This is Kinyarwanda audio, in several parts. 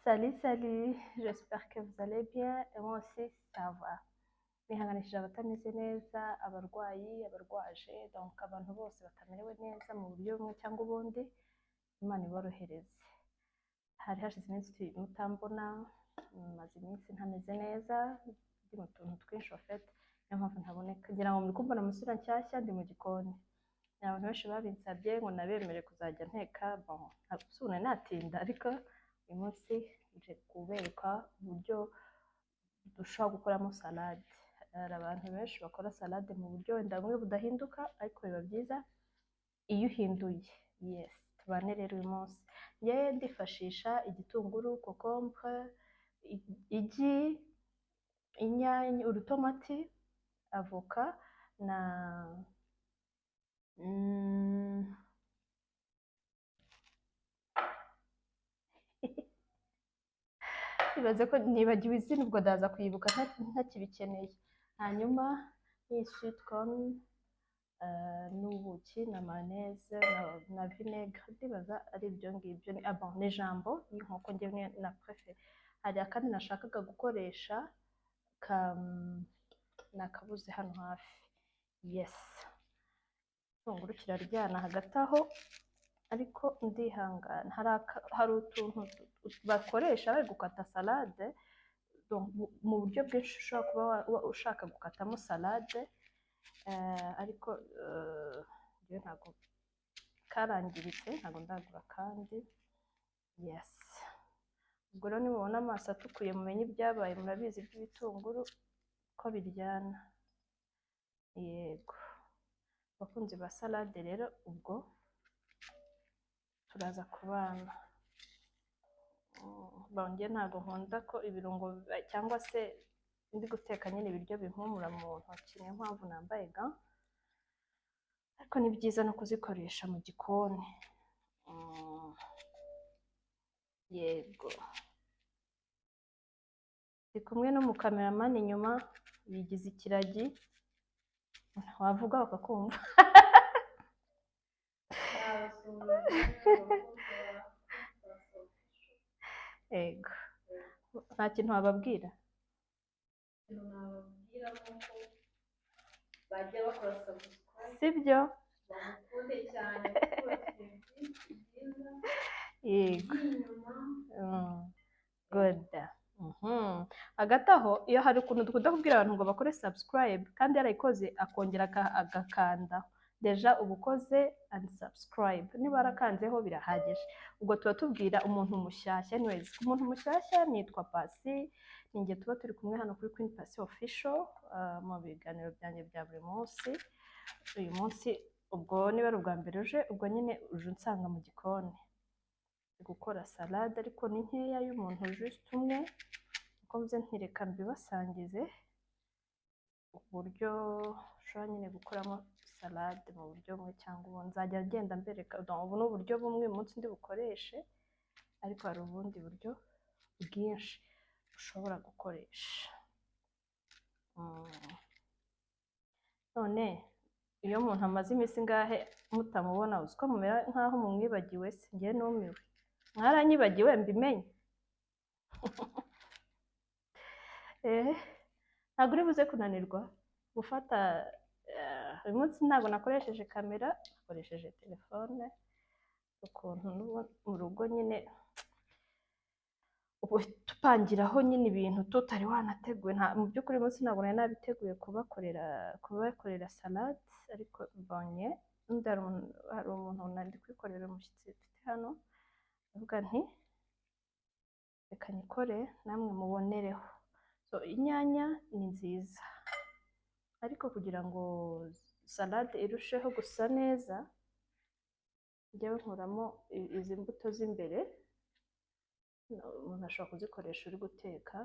Salut, salut, j'espère que vous allez bien et moi aussi ça va. Nihanganishije abatameze neza, abarwayi, abarwaje, donc abantu bose batamerewe neza mu buryo bumwe cyangwa ubundi, Imana iborohereze. Hari hashize iminsi mutambona, maze iminsi ntameze neza, ndi mu tuntu twinshi ofete, niyo mpamvu ntaboneka. Ngira ngo muri kumbona amasura nshyashya ndi mu gikoni. Abantu benshi babinsabye ngo nabemere kuzajya nteka, bon, ntabwo natinda ariko uyu munsi nje kubereka uburyo dushobora gukoramo salade. Hari abantu benshi bakora salade mu buryo wenda bumwe budahinduka ariko biba byiza iyo uhinduye. Yes, tubane rero uyu munsi. Njyewe ndifashisha igitunguru, kokombure, igi, inyanya, urutomati, avoka na ibaze ko nibagiwe izina ubwo ndaza kuyibuka ntakibikeneye. Hanyuma ni sweet corn n'ubuki na mayonnaise na vinaigre, ndibaza ari ibyo ngibyo. Ni jambo y'inkoko njyewe na prefe. Hari akandi nashakaga gukoresha nakabuze hano hafi. Yes, igitunguru kiraryana hagati aho ariko ndihangana. Hari utuntu bakoresha bari gukata salade mu buryo bwinshi ushobora kuba ushaka gukatamo salade, ariko njyewe ntabwo karangiritse, ntabwo ndagura kandi. Yes, ubwo rero nimubona amaso atukuye mumenye ibyabaye, murabizi by'ibitunguru ko biryana. Yego, abakunzi ba salade rero ubwo turaza kubana. Bongeye ntabwo nkunda ko ibirungo cyangwa se ndi guteka nyine ibiryo bimpumura mu ntoki, niyo mpamvu nambaye ga, ariko ni byiza no kuzikoresha mu gikoni. Yego, ndi kumwe n'umukameramani inyuma yigize ikiragi, wavuga bakakumva. Yego, nta kintu wababwira? Bajya bakora subscribe, sibyo? bamukunde cyane Yego, inyuma. good. Hagati aho, iyo hari ukuntu dukunda kubwira abantu ngo bakore subscribe kandi yarayikoze akongera agakandaho, deja uba ukoze unsubscribe. Niba warakanzeho birahagije. Ubwo tuba tubwira umuntu mushyashya. Anyways, umuntu mushyashya nitwa Pasi, ninjye tuba turi kumwe hano kuri Queen Pasi Official mu biganiro byanjye bya buri munsi. Uyu munsi ubwo niba ari ubwa mbere uje, ubwo nyine uje unsanga mu gikoni gukora salade, ariko ni nkeya y'umuntu just umwe, uko mvuze ntireka mbibasangize uburyo ushobora nyine gukoramo salade mu buryo bumwe cyangwa ubundi. Nzajya ngenda mbereka, ubu ni uburyo bumwe uyu munsi ndi bukoreshe, ariko hari ubundi buryo bwinshi ushobora gukoresha. None iyo umuntu amaze iminsi ngahe mutamubona, uzi ko mumera nkaho mumwibagiwe? Se njye numiwe, mwaranyibagiwe mbimenye. Ntabwo uri buze kunanirwa gufata. Uyu munsi ntabwo nakoresheje kamera, nakoresheje telefone. Ukuntu mu rugo nyine ubu tupangiraho nyine ibintu tutari wanateguye. Mu by'ukuri uyu munsi ntabwo nari nabiteguye kubakorera salade, ariko mbonye hari umuntu nari kwikorera umushyitsi mfite hano, avuga nti reka nyikore namwe mubonereho. So inyanya ni nziza, ariko kugira ngo salade irusheho gusa neza, njyewe nkuramo izi mbuto z'imbere. Umuntu ashobora kuzikoresha uri guteka,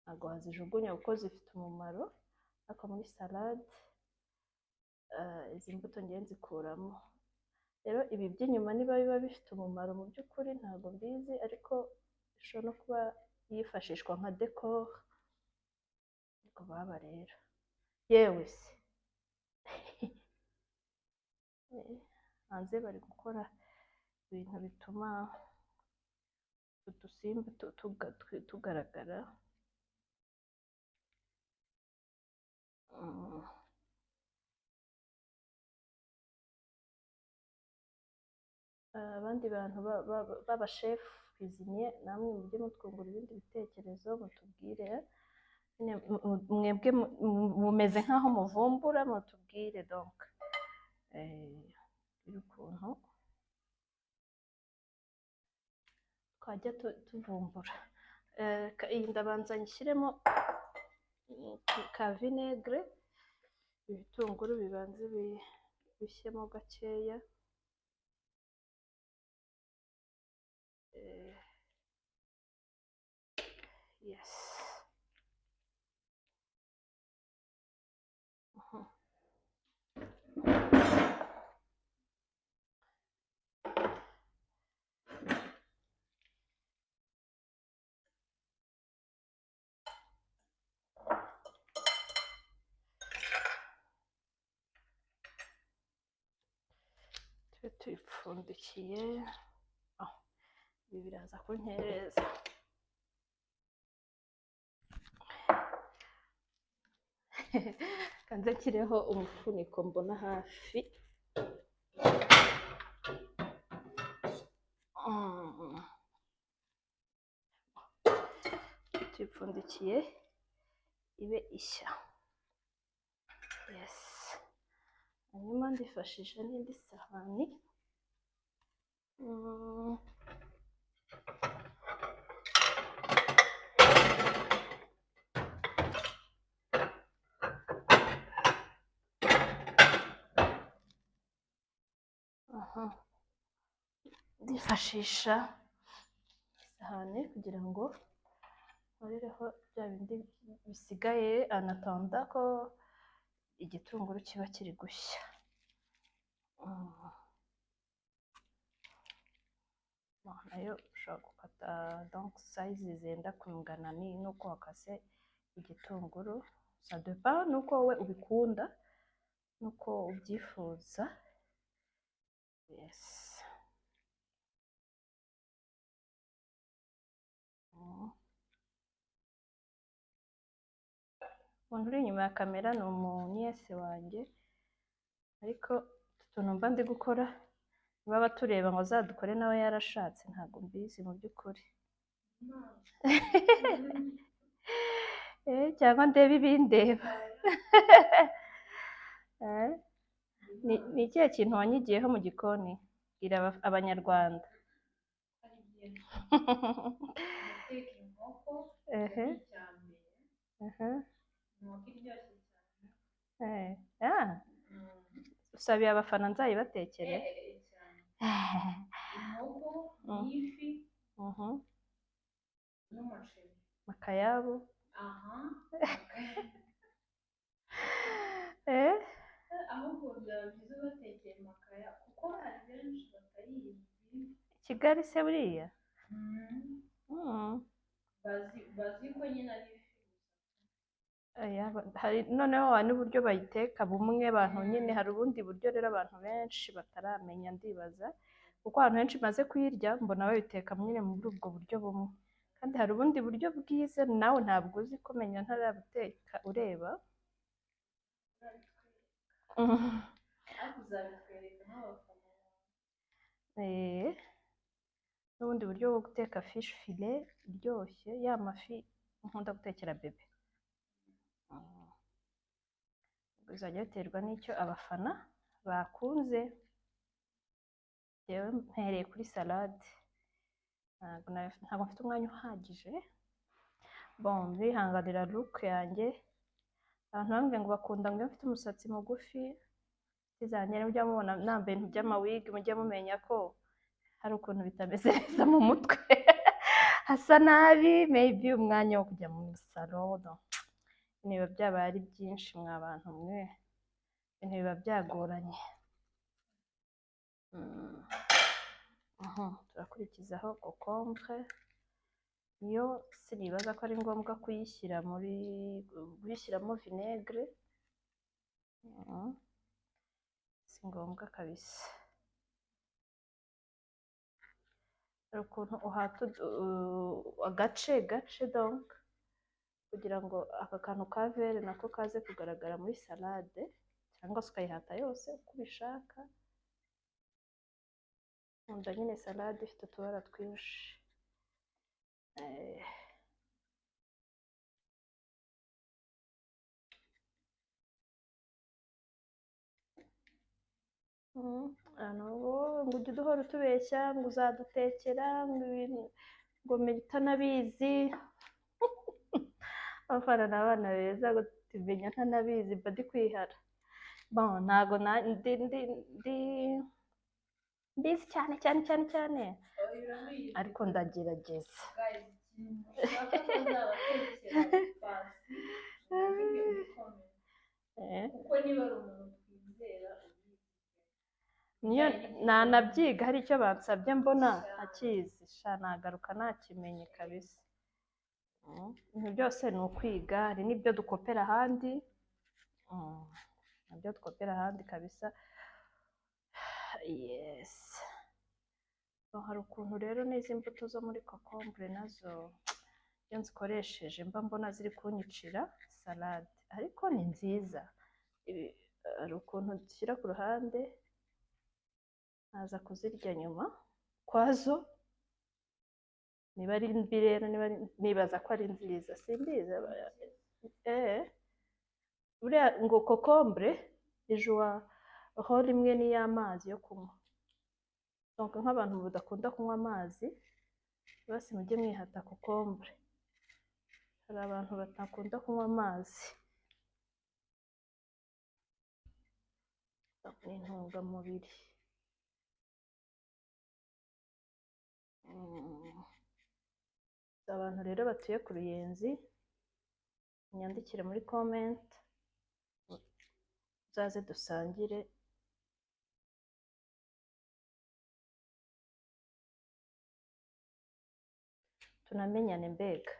ntabwo wazijugunya kuko zifite umumaro, ariko muri salade izi mbuto ngiye nzikuramo. Rero ibi by'inyuma niba biba bifite umumaro, mu by'ukuri ntabwo mbizi, ariko bishobora no kuba yifashishwa nka decor. Ubwo baba rero yewe se hanze bari gukora ibintu bituma udusimba tugaragara. Abandi bantu b'abashefu cuisinier namwe mujye mutwungura ibindi bitekerezo mutubwire, mwebwe mumeze nk'aho muvumbura mutubwire donc ukuntu twajya tuvumbura. Iyi ndabanza nshyiremo ka vinegre, ibitunguru bibanze bishyemo gakeya. Yes. Tuyipfundikiye. Ibi biraza kunkereza. Kanze nshyireho umufuniko mbona hafi. Tuyipfundikiye ibe ishya. Yes. Hanyuma ndifashisha n'indi sahani. Ndifashisha isahani kugira ngo nkorereho bya bindi bisigaye anatanda ko igitunguru kiba kiri gushya. Nayo ushobora gukata donc size zenda kungana n'uko wakase igitunguru, ça dépend n'uko wowe ubikunda n'uko ubyifuza. Yes. Umuntu uri inyuma ya kamera ni umunyese wanjye, ariko utuntu mba ndi gukora niba batureba ngo zadukore nawe yarashatse, ntabwo mbizi mu by'ukuri. Cyangwa ndebe ibindeba. Ni ikihe kintu wanyigiyeho mu gikoni? Bwira abanyarwanda. Guteka inkoko inkoko iryoshye cyane. Usabiye abafana nzayibatekere. Inkoko n'ifi n'umuceri. Makayabu. Ahubwo byaba byiza ubatekeye makaya kuko hari benshi batayizi. Kigali se buriya? Bazi ko nyine ari ifi. Hari noneho n'uburyo bayiteka bumwe abantu nyine, hari ubundi buryo rero abantu benshi bataramenya ndibaza, kuko ahantu henshi maze kuyirya mbona babiteka nyine muri ubwo buryo bumwe, kandi hari ubundi buryo bwiza nawe ntabwo uzi ko menya ntarabuteka ureba. N'ubundi buryo bwo guteka fish filet iryoshye, ya mafi nkunda gutekera bebe. Bizajya biterwa n'icyo abafana bakunze. Yewe mpereye kuri salade, ntabwo mfite umwanya uhagije. Bon, bihanganira look yanjye. Abantu bambwiye ngo bakunda ngo mfite umusatsi mugufi, izanjye mujya mubona nambaye ibintu by'amawig, mujya mumenya ko hari ukuntu bitameze neza mu mutwe. Hasa nabi, maybe umwanya wo kujya mu salon. Niba byabaye ari byinshi mwa bantu mwe, ibintu biba byagoranye. Turakurikizaho kokombure, yo sinibaza ko ari ngombwa kuyishyiramo vinegre. Si ngombwa kabisa. hari ukuntu uhata agace gace donc kugira ngo aka kantu ka vere nako kaze kugaragara muri salade, cyangwa se ukayihata yose uko ubishaka. Nkunda nyine salade ifite utubara twinshi. ngo ujye uduhora utubeshya ngo uzadutekera ngo ibintu ngo menya utanabizi. abafana ni abana beza ngo tumenya ntanabizi mba ndi kwihara. Ntago mbizi cyane cyane cyane cyane, ariko ndagerageza. kuko niba ari umuntu twizera niyo nanabyiga hari icyo bansabye mbona akizi sha nagaruka nakimenye kabisa. Ibintu byose ni ukwiga, hari n'ibyo dukopera ahandi, nabyo dukopera ahandi kabisa. Yes, hari ukuntu rero n'izi mbuto zo muri kokombure nazo iyo nzikoresheje mba mbona ziri kunyicira salade, ariko ni nziza. Hari ukuntu dushyira ku ruhande nkaza kuzirya nyuma kwazo, niba ari mbi rero nibaza ko ari nziza simbizi. buriya ngo kokombure ijuwa horo imwe n'iy'amazi yo kunywa, donc nk'abantu badakunda kunywa amazi bose mujye mwihata kokombure. hari abantu batakunda kunywa amazi, ni intungamubiri. Abantu rero batuye ku Ruyenzi munyandikire muri comment uzaze dusangire. tunamenyane mbega.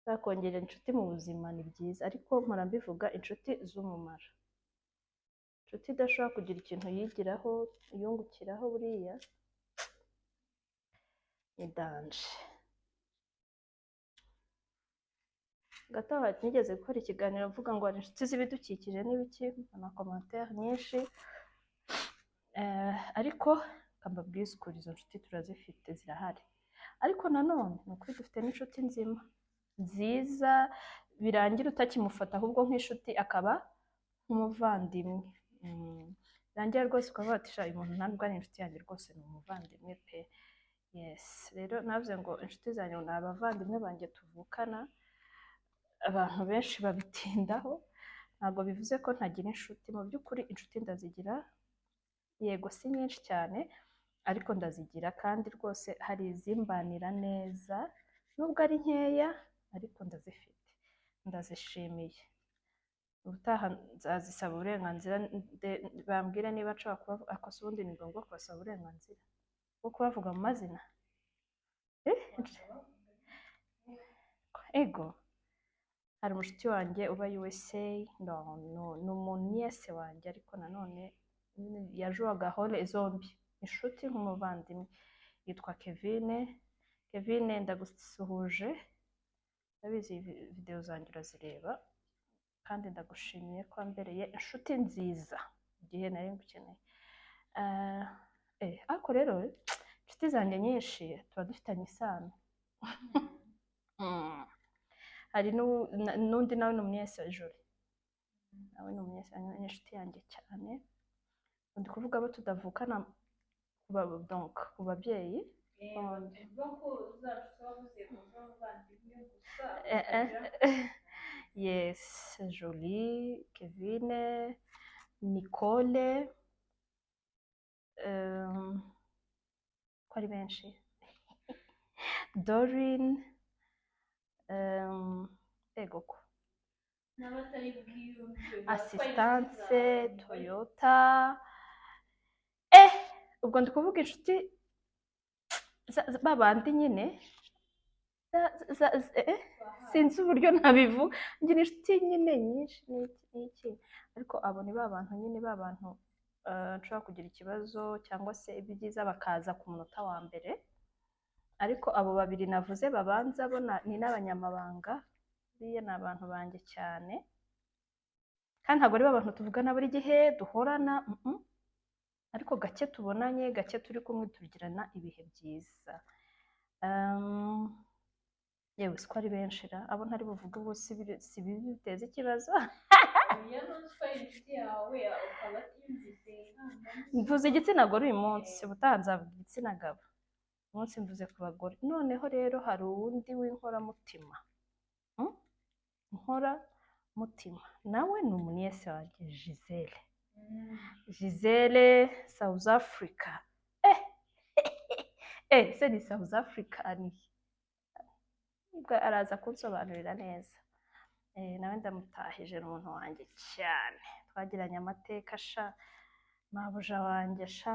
Zakongera inshuti mu buzima ni byiza, ariko mpora mbivuga inshuti z'umumaro. Inshuti idashobora kugira ikintu yigiraho yungukiraho buriya ni danje. Gataha nigeze gukora ikiganiro mvuga ngo hari inshuti z'ibidukikije n'ibiki na commentaire nyinshi, ariko kambabwiza ukuri izo nshuti turazifite zirahari, ariko nanone ni ukuri dufite n'inshuti nzima nziza birangira utakimufata ahubwo nk'inshuti akaba nk'umuvandimwe. Birangira rwose ukavuga ati uyu muntu ntabwo ari inshuti yanjye rwose ni umuvandimwe pe. Yes, rero navuze ngo inshuti zanjye ni abavandimwe banjye tuvukana. Abantu benshi babitindaho, ntabwo bivuze ko ntagira inshuti. Mu by'ukuri inshuti ndazigira, yego si nyinshi cyane ariko ndazigira, kandi rwose hari izimbanira neza nubwo ari nkeya ariko ndazifite, ndazishimiye. Ubutaha nzazisaba uburenganzira bambwire niba nshobora kubavuga, akosa ubundi ni ngombwa kubasaba uburenganzira bwo kubavuga mu mazina. Ego hari umushuti wanjye uba USA, ni umuniyese wanjye, ariko nanone yajuwaga hole zombi, inshuti nk'umuvandimwe. Yitwa Kevin, ndagusuhuje, ndabizi video zanjye urazireba, kandi ndagushimiye ko wambereye inshuti nziza igihe nari ngukeneye. Ariko rero inshuti zanjye nyinshi tuba dufitanye isano. Hari n'undi nawe ni umuniyese wa Joli, nawe ni umuniyese, ni inshuti yanjye cyane. Ndi kuvuga abo tudavukana ku babyeyi. Yes, Jolie, Kevin, Nicole, ko ari benshi, Doreen, ego ko Assistance, Toyota. Ubwo ndi kuvuga inshuti babandi nyine sinzi uburyo nabivuga, ngira inshuti nyine nyinshi n'iki, ariko abo ni ba bantu nyine, ba bantu nshobora kugira ikibazo cyangwa se ibyiza bakaza ku munota wa mbere, ariko abo babiri navuze babanza bo ni n'abanyamabanga, buriya ni abantu banjye cyane kandi ntabwo ari abantu tuvugana buri gihe duhorana, ariko gake tubonanye, gake turi kumwe tugirana ibihe byiza. Yewe siko ari benshi ra, abo ntari buvuge ubu si bibi biteza ikibazo. Iyo nutwaye inshuti yawe ukaba atumvise Mvuze igitsina gore uyu munsi, ubutaha nzavuga igitsina gabo, umunsi mvuze ku bagore. Noneho rero hari uwundi w'inkoramutima, inkoramutima nawe ni umuniyesi wanjye Gisele. Gisele South Africa. Se ni South Africa ni araza kunsobanurira neza. Nawe ndamutahije n'umuntu wanjye cyane, twagiranye amateka sha, mabuja wanjye sha,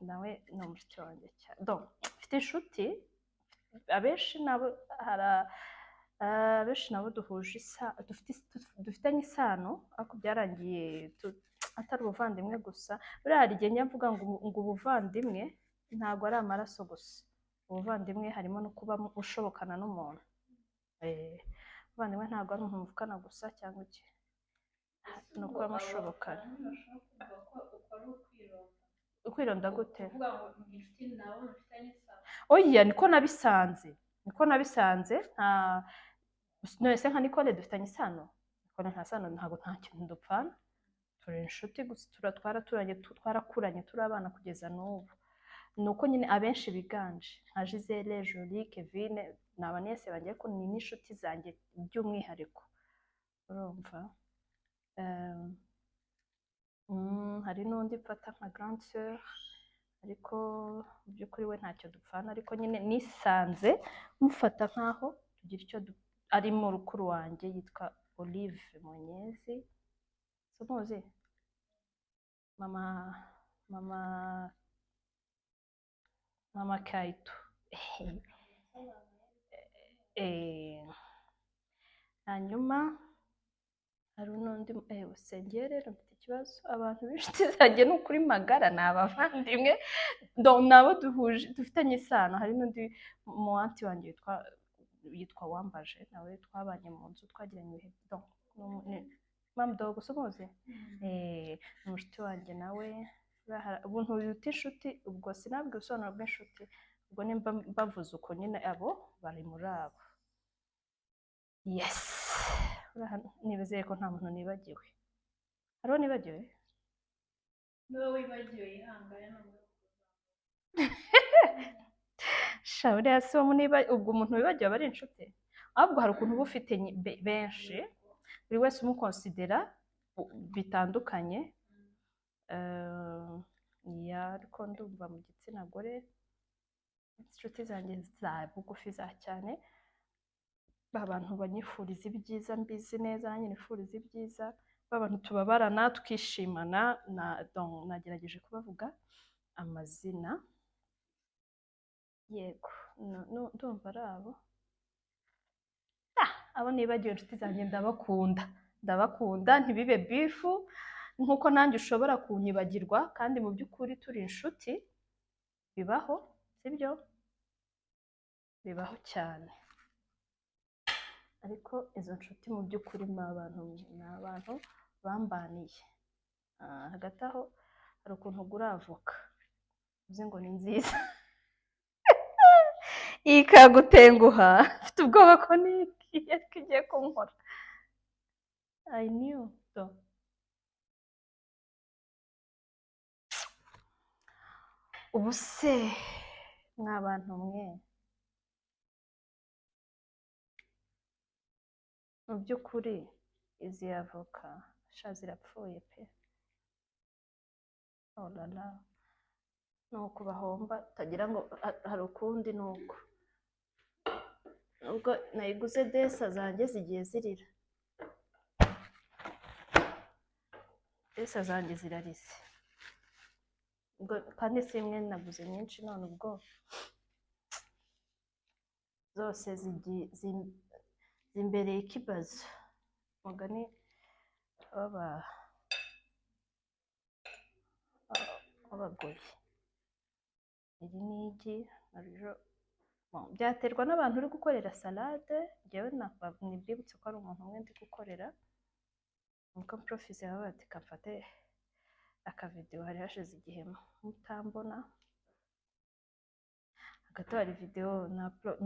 nawe ni umushuti wanjye cyane. Mfite inshuti abenshi nabo duhuje dufitanye isano, ariko byarangiye atari ubuvandimwe gusa. Buriya hari igihe njya mvuga ngo ubuvandimwe ntabwo ari amaraso gusa, ubuvandimwe harimo no kuba ushobokana n'umuntu. Ubuvandimwe ntabwo ari umuntu muvukana gusa cyangwa iki, ni ukuba mushobokana. Ukwironda gute? Oya, niko nabisanze nese nka Nicole dufitanye isano. Nicole nta sano, ntabwo nta kintu dupfana, turi inshuti gusa, twarakuranye turi abana kugeza n'ubu. Ni uko nyine abenshi biganje nka Gisele, Jolie, Kevin ni abaniyesi banjye, ariko ni n'inshuti zanjye by'umwihariko, urumva. Hari n'undi mfata nka grande sœur, ariko mu by'ukuri we ntacyo dupfana, ariko nyine nisanze mufata nkaho tugira icyo ari mu rukuru wanjye, yitwa Olive Munyezi, muzi mama Kaito. Hanyuma hari n'undi usengera. Rero mfite ikibazo, abantu b'inshuti zanjye ni ukuri magara, ni abavandimwe, nabo dufitanye isano. Hari n'undi mu anti wanjye yitwa Wambaje, nawe twabanye mu nzu, twagiranye ibihe mama dogo, umuzi? Ni umushuti wanjye nawe. Ubuntu bita inshuti, ubwo sinabwo ubusobanuro bw'inshuti, ubwo nimba bavuze uko nyine abo bari muri abo. Yes, nibizeye ko nta muntu nibagiwe. Hariho nibagiwe? Niba wibagiwe ihangane ntabwo sha, buriya si wo ubwo umuntu wibagiwe aba ari inshuti, ahubwo hari ukuntu uba ufite benshi, buri wese umukonsidera bitandukanye. Ariko ndumva mu gitsina gore inshuti zanjye za bugufi za cyane, abantu banyifuriza ibyiza, mbizi neza nanjye nifuriza ibyiza, abantu tubabarana tukishimana. Nagerageje kubavuga amazina, yego ndumva ari abo nibagiwe. Inshuti zanjye ndabakunda, ntibibe bifu, nkuko nanjye ushobora kunyibagirwa kandi mu by'ukuri turi inshuti. Bibaho, sibyo? Bibaho cyane, ariko izo nshuti mu by'ukuri ni abantu bambaniye. Hagati aho hari ukuntu ugura avoka uzi ngo ni nziza ikagutenguha, mfite ubwoba ko igiye kunkora. I knew though. Ubu se mwa bantu mwe, mu by'ukuri izi avoka sha zirapfuye pe. Oh la la, nuko bahomba utagira ngo hari ukundi. Nuko ubwo nayiguze desa zanjye zigiye zirira, desa zanjye zirarise, kandi si imwe naguze nyinshi, none ubwo zose zimbereye ikibazo. Mugani w'abagoyi. Iri ni igi naryo byaterwa n'abantu uri gukorera salade, njyewe nibwibutse ko ari umuntu umwe ndi gukorera, nuko profise yawe ati kamfate akavidewo, hari hashize igihe mutambona, hagati hari videwo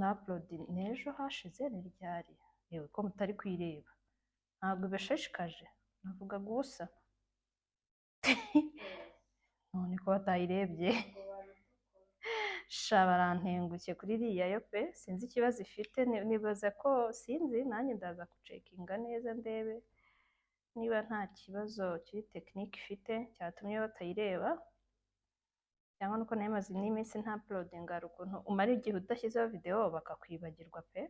na upload n'ejo hashize, ni ryari yewe ko mutari kwireba, ntabwo ibashishikaje, navugaga ubusa none ko batayirebye sha barantengushye kuri iriya yo pe, sinzi ikibazo ifite, nibaza ko sinzi, nanjye ndaza gucekinga neza ndebe niba nta kibazo kiri tekinike ifite cyatumye batayireba, cyangwa nuko nayo imaze n'iminsi nta uploading, hari ukuntu umara igihe udashyizeho videwo bakakwibagirwa pe.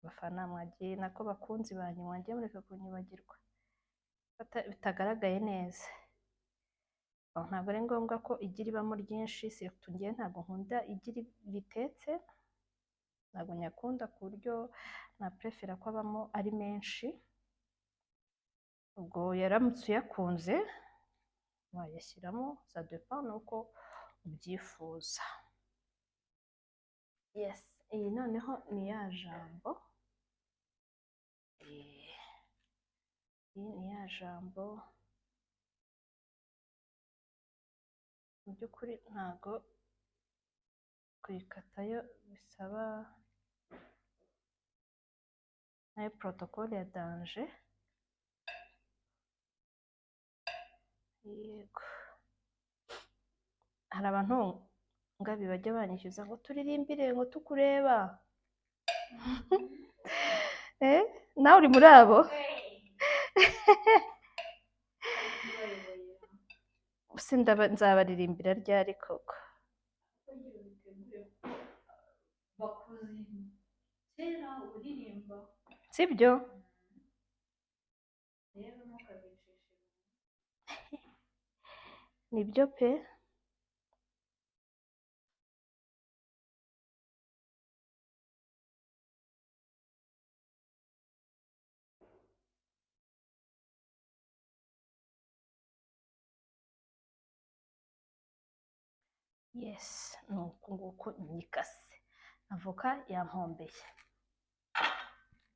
Bafana mwagiye nako bakunzi banyu mwagiye mureka kunyibagirwa bitagaragaye neza. Ntabwo ari ngombwa ko igi ribamo ryinshi, ngiye ntabwo nkunda igi ritetse, ntabwo nyakunda ku buryo na prefera ko abamo ari menshi, ubwo yaramutse uyakunze wayashyiramo, ça dépend nuko ubyifuza. Yes, iyi noneho ni ya jambo, iyi ni ya jambo, mu by'ukuri ntago kuyikatayo bisaba nayo protocole ya danje. Yego, hari abantu ngabi bajya banyishyuza ngo turirimbire ngo tukureba nawe uri muri abo se nzabaririmbira ryari koko? Sibyo? Nibyo pe. Yes, nuko nguko nyikase, avoka yampombeye,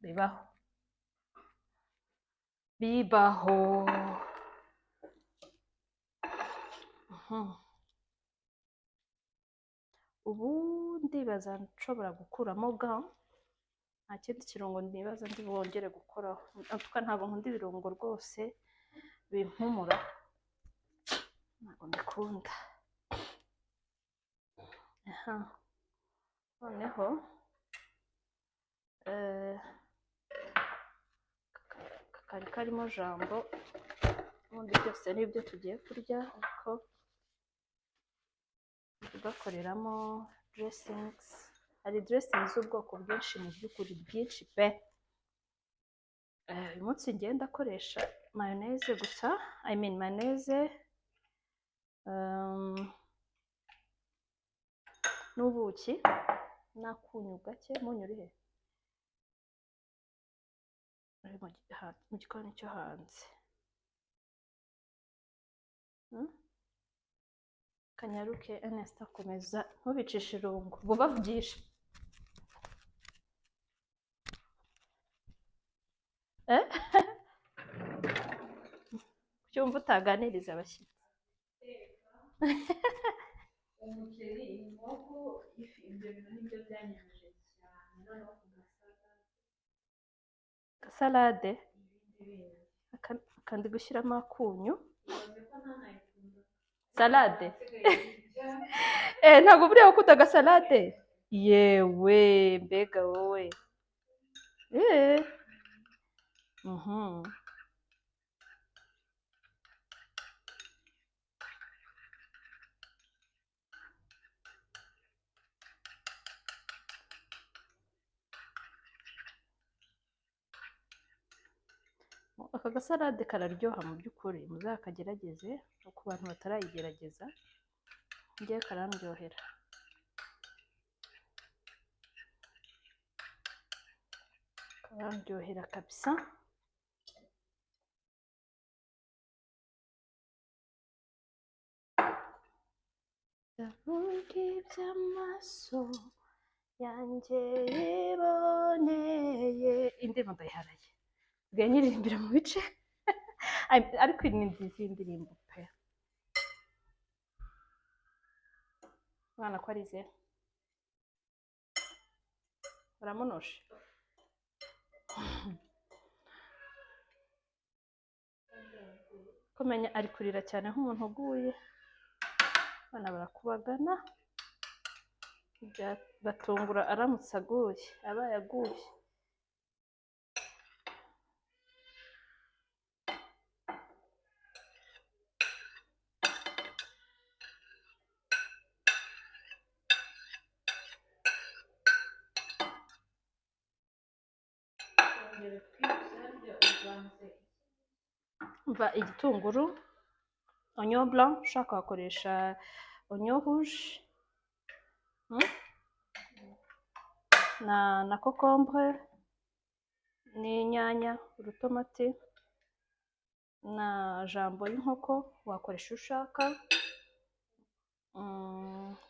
bibaho bibaho. Ubu ndibaza nshobora gukuramo ga, nta kindi kirungo ndibaza ndi bwongere gukoraho, ariko ntabwo nkunda ibirungo rwose bimpumura, ntabwo mbikunda. Noneho kari karimo jambo, ubundi byose nibyo tugiye kurya, ariko tugakoreramo dressings. Hari dressings z'ubwoko bwinshi, mu by'ukuri bwinshi pe. Uyu munsi ngenda akoresha mayoneze gusa, mayoneze n'ubuki n'akunyu gake. Munyu uri he? Ari mu gikoni cyo hanze. Kanyaruke Ernest, akomeza ntubicishe irungu, vuba vugisha. Cyumva utaganiriza abashyitsi. Umuceri, inkoko, ifi, ibyo bintu nibyo byanyemeje cyane, noneho ku gasalade akandi gushyiramo akunyu. Salade ntabwo buriya ukunda agasalade? Yewe mbega wowe. Aka gasalade kararyoha mu by'ukuri, muzakagerageze ku bantu batarayigerageza, njye karandyohera. Karandyohera kabisa. ndavuga iby'amaso yanjye yiboneye. Indirimbo ndayiharaye nsigaye nyiririmbira mu bice ariko ni nziza iyi ndirimbo pe. Mwana ko arize baramunoshe. Kumenya ari kurira cyane nk'umuntu uguye. Abana barakubagana batungura aramutse aguye, abaye aguye. Umva igitunguru, oignon blanc, ushaka wakoresha oignon rouge, na concombre, n'inyanya, urutomati, na jambo y'inkoko wakoresha ushaka,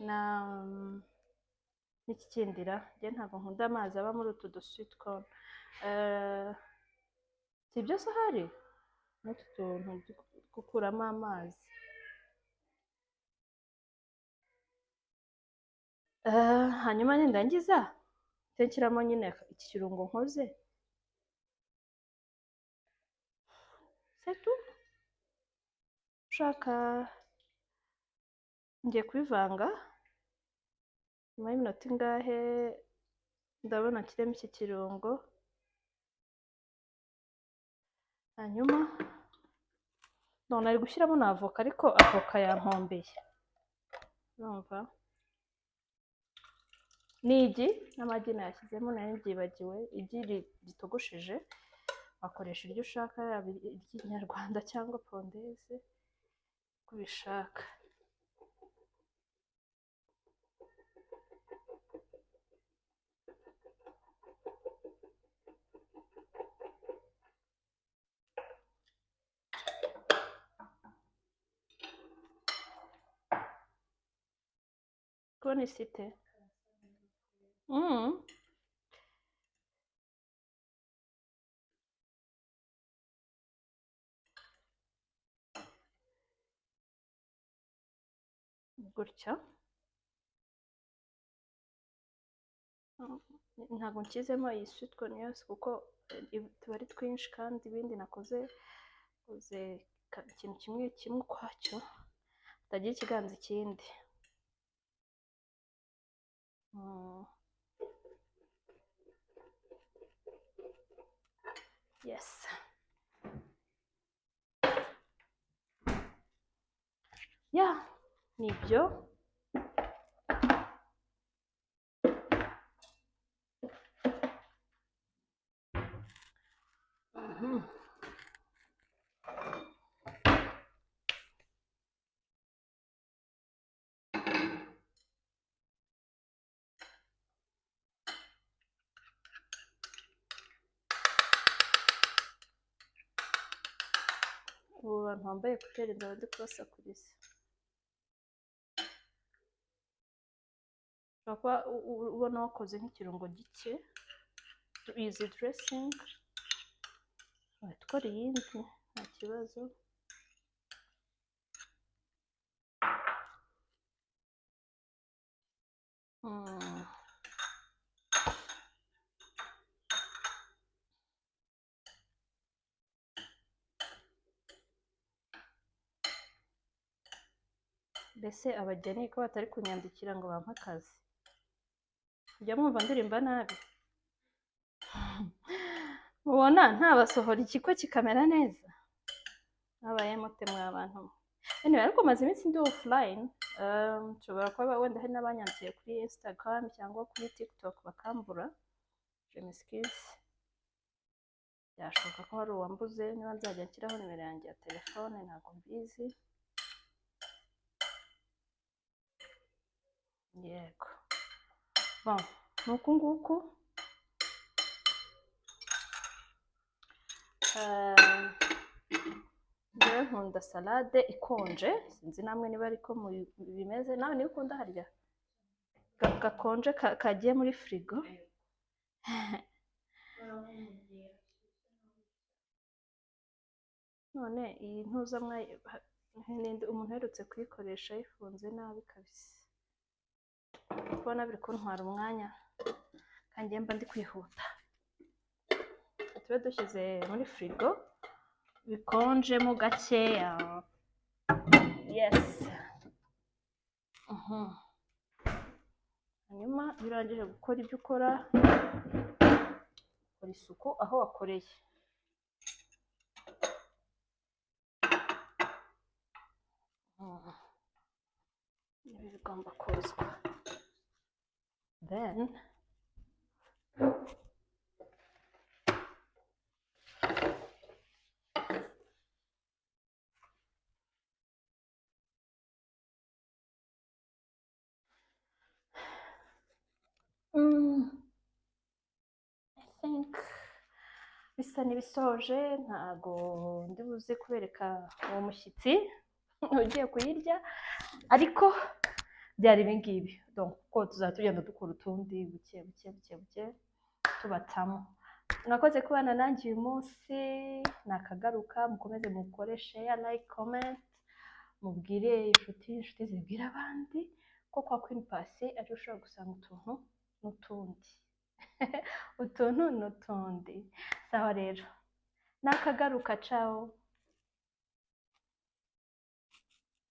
na n'iki kindira njye ntabwo nkunda amazi aba muri utu sweet corn. Si ibyo se ahari n'utu tuntu gukuramo amazi. Hanyuma nindangiza nshyiramo nyine iki kirungo nkoze, setu ushaka ngiye kubivanga nyuma y'iminota ingahe ndabona nshyiremo iki kirungo. Hanyuma none ari gushyiramo na avoka ariko avoka yampombeye urumva. N'igi n'amagi nayashyizemo nari mbyibagiwe. Igi ritogosheje wakoresha iryo ushaka yaba iry'inyarwanda cyangwa pondeze uko ubishaka. Kubona isite gutya. Ntabwo nshyizemo iyi sweet corn yose kuko tuba ari twinshi kandi ibindi nakoze ikintu kimwe kimwe ukwacyo hatagira ikiganza ikindi. Yes. Ya nibyo. Ubu bantu bambaye ekuteri ndaba ndi kubasakuriza. Ushobora kuba ubona wakoze nk'ikirungo gike. Izi dressing watwara iyindi nta kibazo. Mbese abageni ko batari kunyandikira ngo bampe akazi, mujya mwumva ndirimba nabi? Mubona ntabasohora ikigo kikamera neza? Habaye mute mwa bantu? Anyway, ariko maze iminsi ndi offline. Nshobora kuba wenda hari n'abanyandikiye kuri Instagram cyangwa kuri TikTok bakambura. Je m'excuse. Byashoboka ko hari uwambuze. Niba nzajya nshyiraho nimero yanjye ya telefone ntabwo mbizi. Yego. Bon, nuku nguku. Njyewe nkunda salade ikonje, sinzi namwe niba ariko bimeze, nawe niba ukunda harya gakonje kagiye muri firigo. None iyi ntuza umuntu uherutse kuyikoresha yifunze nabi kabisa, kubona biri kuntwara umwanya kandi mba ndi kwihuta. Tube dushyize muri firigo bikonjemo gakeya. Yes. Hanyuma iyo urangije gukora ibyo ukora, ukora isuku aho wakoreye. Ibi bigomba kozwa. Then I think bisa n'ibisoje, ntago ndi buze kubereka uwo mushyitsi ugiye kuyirya, ariko byari ibi ngibi. Donc ko tuzajya tugenda dukora utundi buke buke buke buke tubatamo. Mwakoze kubana nanjye uyu munsi, nakagaruka mukomeze mukore share, like, comment, mubwire inshuti zibwira abandi ko kwa Queen Paccy ari ushobora gusanga utuntu n'utundi utuntu n'utundi. Sawa rero, nakagaruka, ciao.